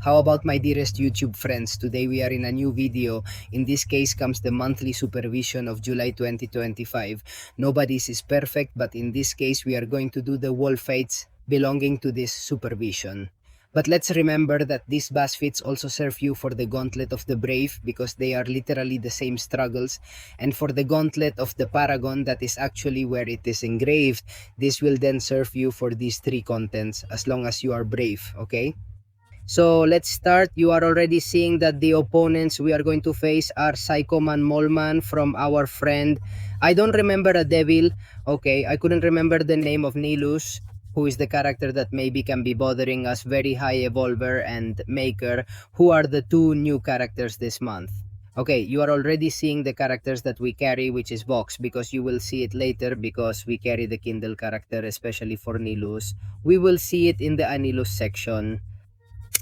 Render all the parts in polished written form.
How about my dearest YouTube friends? Today we are in a new video. In this case comes the monthly supervision of July 2025. Nobody's is perfect, but in this case we are going to do the wall fates belonging to this supervision. But let's remember that these boss feats also serve you for the Gauntlet of the Brave because they are literally the same struggles, and for the Gauntlet of the Paragon that is actually where it is engraved. This will then serve you for these three contents as long as you are brave, okay? So let's start. You are already seeing that the opponents we are going to face are Psychoman Molman from our friend. I don't remember a devil. Okay, I couldn't remember the name of Nilus, who is the character that maybe can be bothering us, Very High Evolver and Maker, who are the two new characters this month. Okay, you are already seeing the characters that we carry, which is Vox, because you will see it later because we carry the Kindle character, especially for Nilus. We will see it in the Anilus section.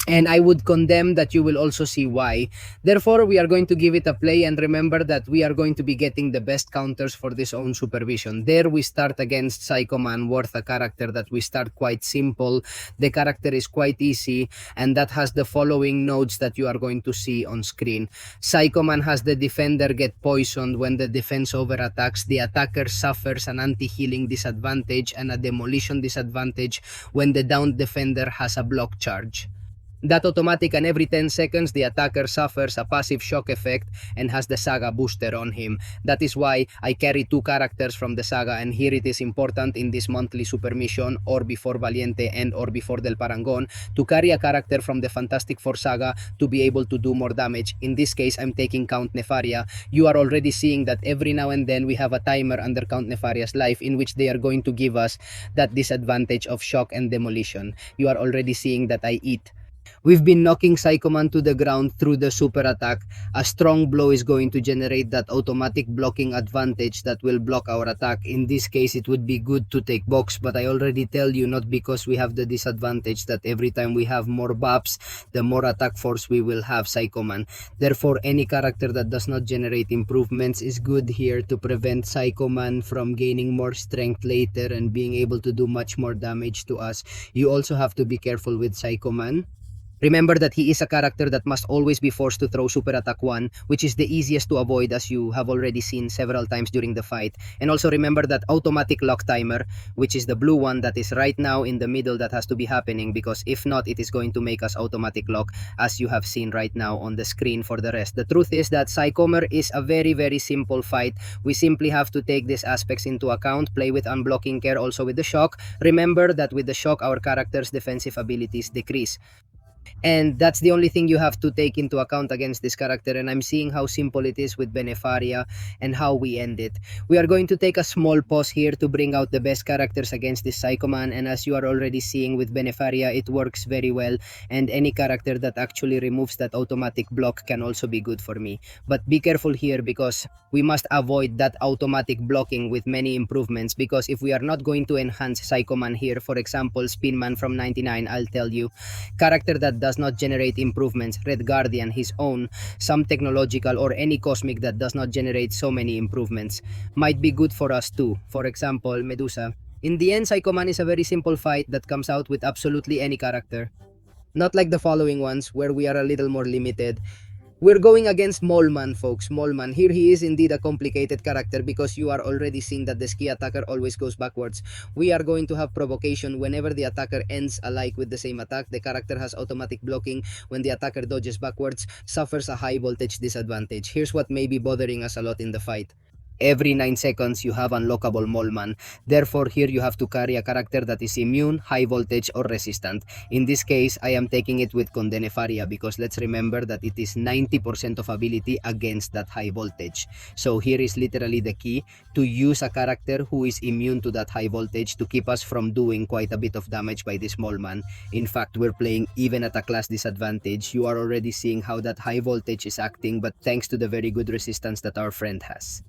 And I would condemn that you will also see why. Therefore, we are going to give it a play, and remember that we are going to be getting the best counters for this own supervision. There we start against Psychoman, worth a character that we start quite simple. The character is quite easy, and that has the following nodes that you are going to see on screen. Psychoman has the defender get poisoned when the defense over attacks. The attacker suffers an anti-healing disadvantage and a demolition disadvantage when the downed defender has a block charge. That automatic, and every 10 seconds the attacker suffers a passive shock effect and has the saga booster on him. That is why I carry two characters from the saga, and here it is important in this monthly super mission or before Valiente and or before Del Parangon to carry a character from the Fantastic Four saga to be able to do more damage. In this case, I'm taking Count Nefaria. You are already seeing that every now and then we have a timer under Count Nefaria's life in which they are going to give us that disadvantage of shock and demolition. You are already seeing that I eat. We've been knocking Psychoman to the ground through the super attack. A strong blow is going to generate that automatic blocking advantage that will block our attack. In this case, it would be good to take box, but I already tell you, not because we have the disadvantage that every time we have more buffs, the more attack force we will have Psychoman. Therefore, any character that does not generate improvements is good here to prevent Psychoman from gaining more strength later and being able to do much more damage to us. You also have to be careful with Psychoman. Remember that he is a character that must always be forced to throw Super Attack 1, which is the easiest to avoid, as you have already seen several times during the fight. And also remember that automatic lock timer, which is the blue one that is right now in the middle, that has to be happening, because if not, it is going to make us automatic lock, as you have seen right now on the screen for the rest. The truth is that Psychomer is a very simple fight. We simply have to take these aspects into account, play with unblocking care, also with the shock. Remember that with the shock, our character's defensive abilities decrease. And that's the only thing you have to take into account against this character, and I'm seeing how simple it is with Benefaria and how we end it. We are going to take a small pause here to bring out the best characters against this Psychoman, and as you are already seeing with Benefaria, it works very well, and any character that actually removes that automatic block can also be good for me. But be careful here, because we must avoid that automatic blocking with many improvements, because if we are not going to enhance Psychoman here, for example, Spinman from 99, I'll tell you, character that does not generate improvements, Red Guardian, his own, some technological or any cosmic that does not generate so many improvements, might be good for us too. For example, Medusa. In the end, Psychoman is a very simple fight that comes out with absolutely any character. Not like the following ones, where we are a little more limited. We're going against Molman, folks. Molman. Here he is indeed a complicated character, because you are already seeing that the ski attacker always goes backwards. We are going to have provocation whenever the attacker ends alike with the same attack. The character has automatic blocking when the attacker dodges backwards, suffers a high voltage disadvantage. Here's what may be bothering us a lot in the fight. Every 9 seconds you have unlockable Molman. Therefore, here you have to carry a character that is immune, high voltage, or resistant. In this case, I am taking it with Condenefaria, because let's remember that it is 90% of ability against that high voltage. So here is literally the key, to use a character who is immune to that high voltage to keep us from doing quite a bit of damage by this Molman. In fact, we're playing even at a class disadvantage. You are already seeing how that high voltage is acting, but thanks to the very good resistance that our friend has.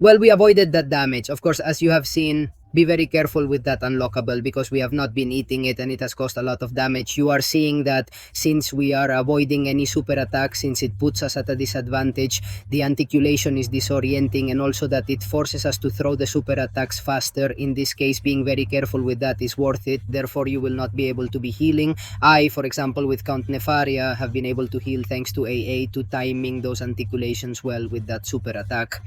Well, we avoided that damage. Of course, as you have seen, Be very careful with that unlockable because we have not been eating it and it has caused a lot of damage. You are seeing that since we are avoiding any super attack, since it puts us at a disadvantage, the anticulation is disorienting, and also that it forces us to throw the super attacks faster. In this case, being very careful with that is worth it. Therefore, you will not be able to be healing. I, for example, with Count Nefaria, have been able to heal thanks to AA, to timing those anticulations well with that super attack.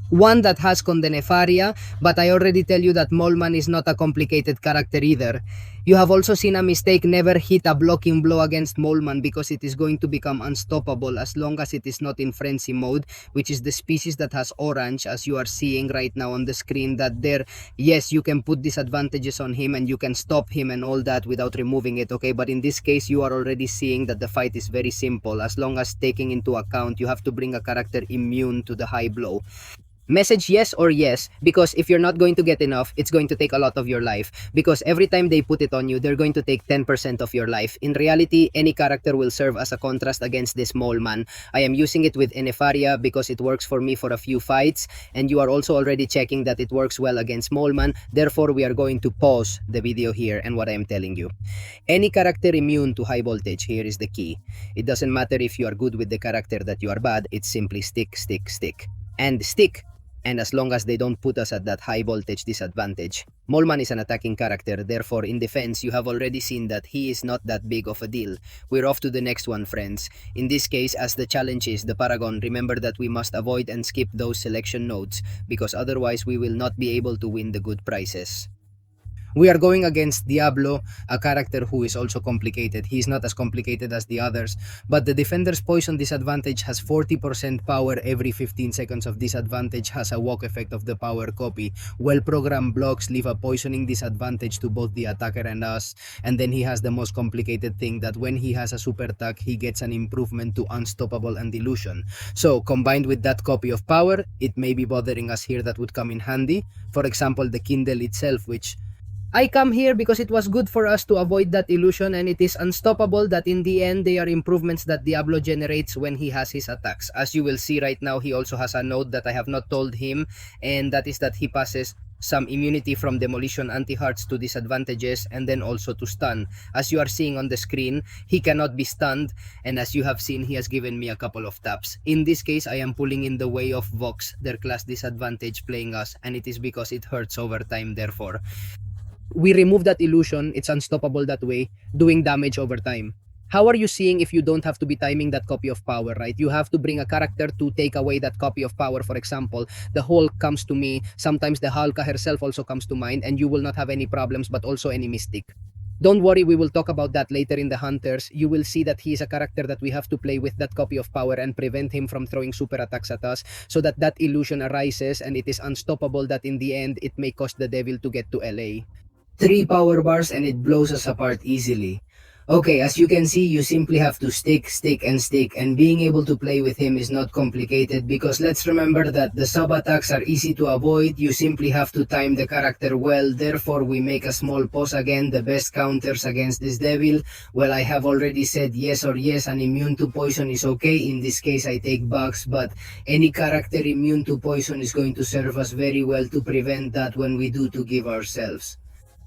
One that has Condenefaria, but I already tell you that Molman is not a complicated character either. You have also seen a mistake: never hit a blocking blow against Molman because it is going to become unstoppable as long as it is not in frenzy mode, which is the species that has orange, as you are seeing right now on the screen. That there, yes, you can put disadvantages on him and you can stop him and all that without removing it, okay? But in this case, you are already seeing that the fight is very simple, as long as taking into account you have to bring a character immune to the high blow. Message yes or yes, because if you're not going to get enough, it's going to take a lot of your life, because every time they put it on you, they're going to take 10% of your life. In reality, any character will serve as a contrast against this mole man. I am using it with Enefaria because it works for me for a few fights, and you are also already checking that it works well against mole man. Therefore, we are going to pause the video here and what I am telling you. Any character immune to high voltage, here is the key. It doesn't matter if you are good with the character that you are bad, it's simply stick, stick, stick, and stick. And as long as they don't put us at that high voltage disadvantage. Molman is an attacking character, therefore in defense you have already seen that he is not that big of a deal. We're off to the next one, friends. In this case, as the challenge is the Paragon, remember that we must avoid and skip those selection nodes, because otherwise we will not be able to win the good prizes. We are going against Diablo, a character who is also complicated. He is not as complicated as the others, but the defender's poison disadvantage has 40% power. Every 15 seconds of disadvantage has a walk effect of the power copy. Well-programmed blocks leave a poisoning disadvantage to both the attacker and us, and then he has the most complicated thing, that when he has a super attack, he gets an improvement to Unstoppable and Illusion. So, combined with that copy of power, it may be bothering us here that would come in handy. For example, the Kindle itself, which I come here because it was good for us to avoid that illusion, and it is unstoppable that in the end they are improvements that Diablo generates when he has his attacks. As you will see right now, he also has a node that I have not told him, and that is that he passes some immunity from demolition anti-hearts to disadvantages, and then also to stun. As you are seeing on the screen, he cannot be stunned, and as you have seen, he has given me a couple of taps. In this case, I am pulling in the way of Vox, their class disadvantage playing us, and it is because it hurts over time. Therefore, we remove that illusion, it's unstoppable that way, doing damage over time. How are you seeing if you don't have to be timing that copy of power, right? You have to bring a character to take away that copy of power. For example, the Hulk comes to me, sometimes the Hulka herself also comes to mind, and you will not have any problems, but also any Mystic. Don't worry, we will talk about that later in the Hunters. You will see that he is a character that we have to play with that copy of power and prevent him from throwing super attacks at us, so that that illusion arises and it is unstoppable, that in the end it may cost the devil to get to LA. 3 power bars and it blows us apart easily. Okay, as you can see, you simply have to stick, stick, and stick, and being able to play with him is not complicated, because let's remember that the sub-attacks are easy to avoid. You simply have to time the character well. Therefore, we make a small pause again. The best counters against this devil, well, I have already said yes or yes, and immune to poison is okay. In this case, I take bugs, but any character immune to poison is going to serve us very well to prevent that when we do to give ourselves.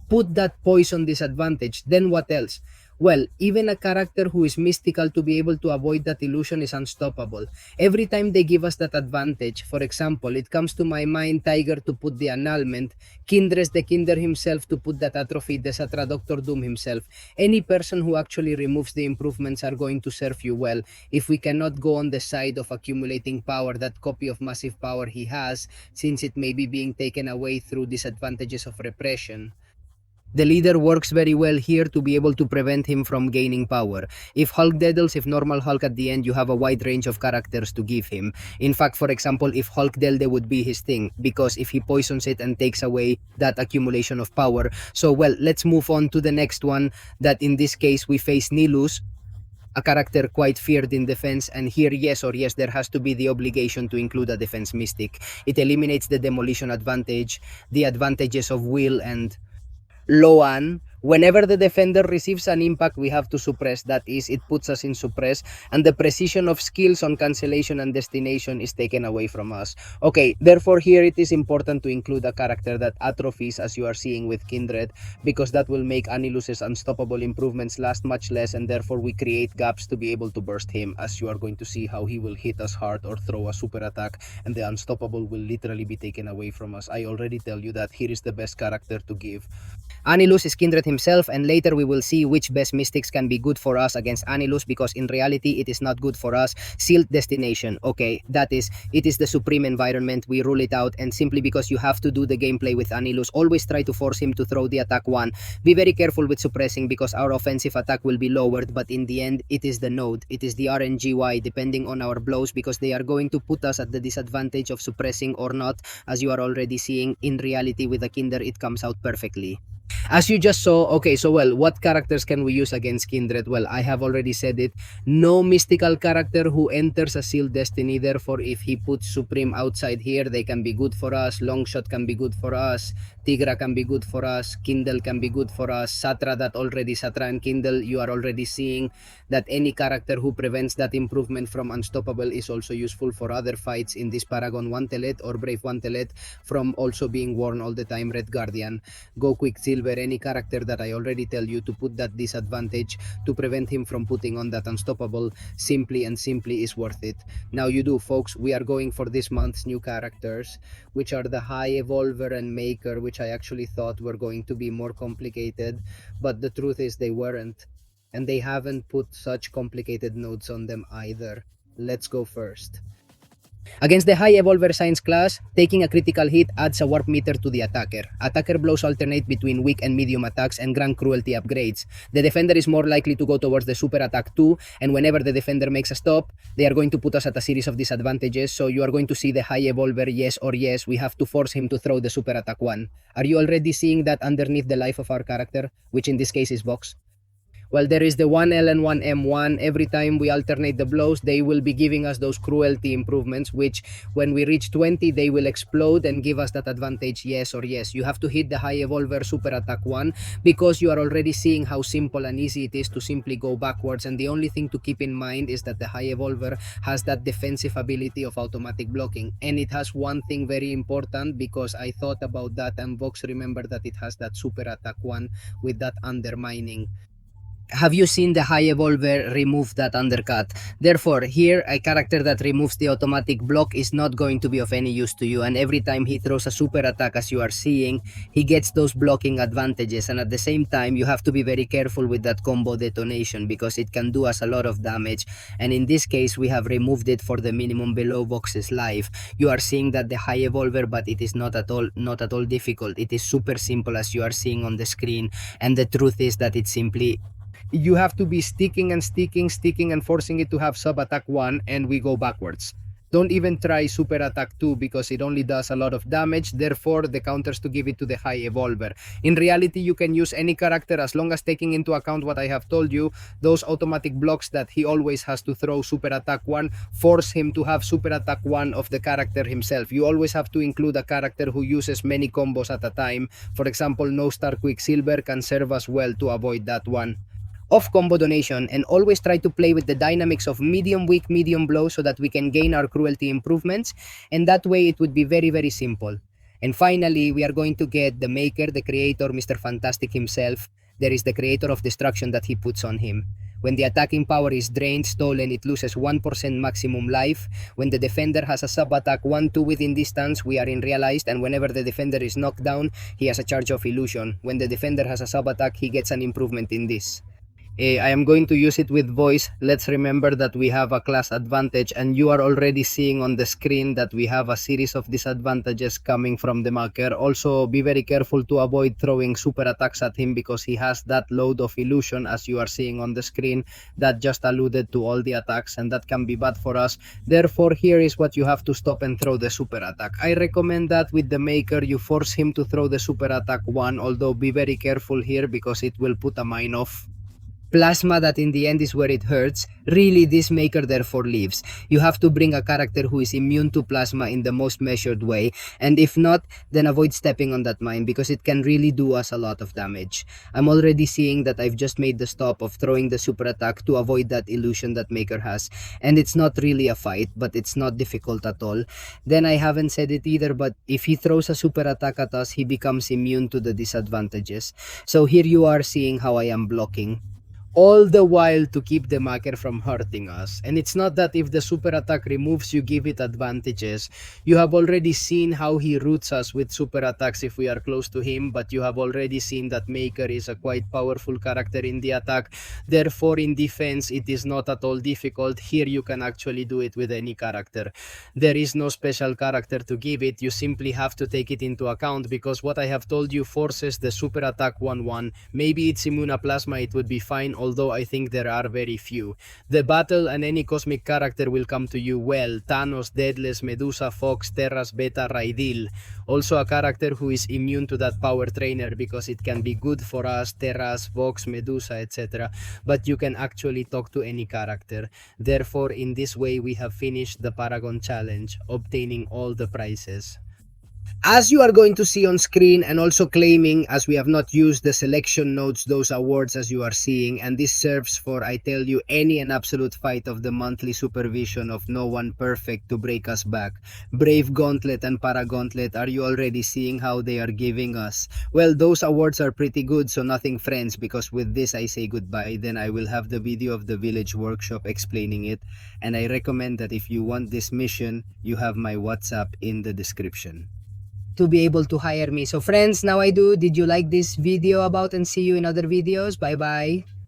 Put that poison disadvantage, then what else? Well, even a character who is mystical, to be able to avoid that illusion is unstoppable. Every time they give us that advantage, for example, it comes to my mind Tiger to put the annulment, Kindres the Kinder himself to put that atrophy, Desatra Dr. Doom himself. Any person who actually removes the improvements are going to serve you well. If we cannot go on the side of accumulating power, that copy of massive power he has, since it may be being taken away through disadvantages of repression, the leader works very well here to be able to prevent him from gaining power. If Hulk deadles, if normal Hulk at the end, you have a wide range of characters to give him. In fact, for example, if Hulk Delde would be his thing, because if he poisons it and takes away that accumulation of power. So, well, let's move on to the next one, that in this case we face Nilus, a character quite feared in defense, and here yes or yes there has to be the obligation to include a defense mystic. It eliminates the demolition advantage, the advantages of will and Loan, Whenever the defender receives an impact, we have to suppress. That is, it puts us in suppress, and the precision of skills on cancellation and destination is taken away from us. Okay, therefore here it is important to include a character that atrophies, as you are seeing with Kindred, because that will make Anilus's unstoppable improvements last much less, and therefore we create gaps to be able to burst him, as you are going to see how he will hit us hard or throw a super attack, and the unstoppable will literally be taken away from us. I already tell you that here is the best character to give. Anilus is Kindred himself, and later we will see which best mystics can be good for us against Anilus, because in reality it is not good for us. Sealed destination, okay, that is, it is the supreme environment, we rule it out, and simply because you have to do the gameplay with Anilus, always try to force him to throw the attack 1. Be very careful with suppressing, because our offensive attack will be lowered, but in the end it is the node, it is the RNGY depending on our blows, because they are going to put us at the disadvantage of suppressing or not. As you are already seeing, in reality with the Kinder it comes out perfectly. As you just saw, okay, so well, what characters can we use against Kindred? Well, I have already said it. No mystical character who enters a sealed destiny. Therefore, if he puts Supreme outside here, they can be good for us. Longshot can be good for us. Tigra can be good for us. Kindle can be good for us. Satra, Satra and Kindle, you are already seeing that any character who prevents that improvement from Unstoppable is also useful for other fights in this Paragon Wantelet or Brave Wantelet, from also being worn all the time Red Guardian. Go Quicksilver, any character that I already tell you to put that disadvantage to prevent him from putting on that Unstoppable, simply is worth it. Now you do, folks, we are going for this month's new characters, which are the High Evolver and Maker, which I actually thought were going to be more complicated, but the truth is they weren't. And they haven't put such complicated nodes on them either. Let's go first. Against the High Evolver Science class, taking a critical hit adds a warp meter to the attacker. Attacker blows alternate between weak and medium attacks and grant cruelty upgrades. The defender is more likely to go towards the super attack 2, and whenever the defender makes a stop, they are going to put us at a series of disadvantages, so you are going to see the High Evolver yes or yes, we have to force him to throw the super attack 1. Are you already seeing that underneath the life of our character, which in this case is Vox? Well, there is the 1L and 1M1. Every time we alternate the blows, they will be giving us those cruelty improvements, which when we reach 20, they will explode and give us that advantage yes or yes. You have to hit the High Evolver Super Attack 1, because you are already seeing how simple and easy it is to simply go backwards, and the only thing to keep in mind is that the High Evolver has that defensive ability of automatic blocking, and it has one thing very important, because I thought about that, and Vox remembered that it has that Super Attack 1 with that undermining. Have you seen the High Evolver remove that undercut? Therefore, here, a character that removes the automatic block is not going to be of any use to you, and every time he throws a super attack, as you are seeing, he gets those blocking advantages, and at the same time, you have to be very careful with that combo detonation, because it can do us a lot of damage, and in this case, we have removed it for the minimum below Vox's life. You are seeing that the High Evolver, but it is not at all difficult. It is super simple, as you are seeing on the screen, and the truth is that it simply, you have to be sticking and forcing it to have sub attack 1, and we go backwards. Don't even try super attack 2, because it only does a lot of damage, therefore the counters to give it to the High Evolver. In reality, you can use any character as long as taking into account what I have told you, those automatic blocks that he always has to throw super attack 1, force him to have super attack 1 of the character himself. You always have to include a character who uses many combos at a time. For example, No Star Quicksilver can serve us well to avoid that one. Off combo donation, and always try to play with the dynamics of medium weak, medium blow, so that we can gain our cruelty improvements, and that way it would be very simple. And finally, we are going to get the maker, the creator, Mr. Fantastic himself. There is the creator of destruction that he puts on him. When the attacking power is drained, stolen, it loses 1% maximum life. When the defender has a sub-attack 1-2 within distance, we are in realized, and whenever the defender is knocked down, he has a charge of illusion. When the defender has a sub-attack, he gets an improvement in this. I am going to use it with voice. Let's remember that we have a class advantage, and you are already seeing on the screen that we have a series of disadvantages coming from the marker. Also, be very careful to avoid throwing super attacks at him, because he has that load of illusion, as you are seeing on the screen, that just alluded to all the attacks, and that can be bad for us. Therefore, here is what you have to stop and throw the super attack. I recommend that with the maker, you force him to throw the super attack 1, although be very careful here, because it will put a mine off. Plasma, that in the end is where it hurts. Really, this maker therefore lives. You have to bring a character who is immune to plasma in the most measured way, and if not, then avoid stepping on that mine because it can really do us a lot of damage. I'm already seeing that I've just made the stop of throwing the super attack to avoid that illusion that maker has, and it's not really a fight, but it's not difficult at all. Then I haven't said it either, but if he throws a super attack at us, he becomes immune to the disadvantages. So here you are seeing how I am blocking, all the while to keep the marker from hurting us. And it's not that if the super attack removes, you give it advantages. You have already seen how he roots us with super attacks if we are close to him, but you have already seen that Maker is a quite powerful character in the attack. Therefore, in defense, it is not at all difficult. Here you can actually do it with any character. There is no special character to give it. You simply have to take it into account because what I have told you forces the super attack 1-1. Maybe it's Immunoplasma, it would be fine, although I think there are very few. The battle and any cosmic character will come to you well. Thanos, Deadless, Medusa, Fox, Terras, Beta, Raidil. Also a character who is immune to that power trainer because it can be good for us, Terras, Vox, Medusa, etc. But you can actually talk to any character. Therefore, in this way, we have finished the Paragon Challenge, obtaining all the prizes. As you are going to see on screen, and also claiming, as we have not used the selection notes, those awards as you are seeing, and this serves for, I tell you, any and absolute fight of the monthly supervision of No One Perfect to break us back. Brave Gauntlet and Para Gauntlet, are you already seeing how they are giving us? Well, those awards are pretty good, so nothing friends, because with this I say goodbye. Then I will have the video of the village workshop explaining it, and I recommend that if you want this mission, you have my WhatsApp in the description to be able to hire me. So friends, now I do. Did you like this video about, and see you in other videos? Bye bye.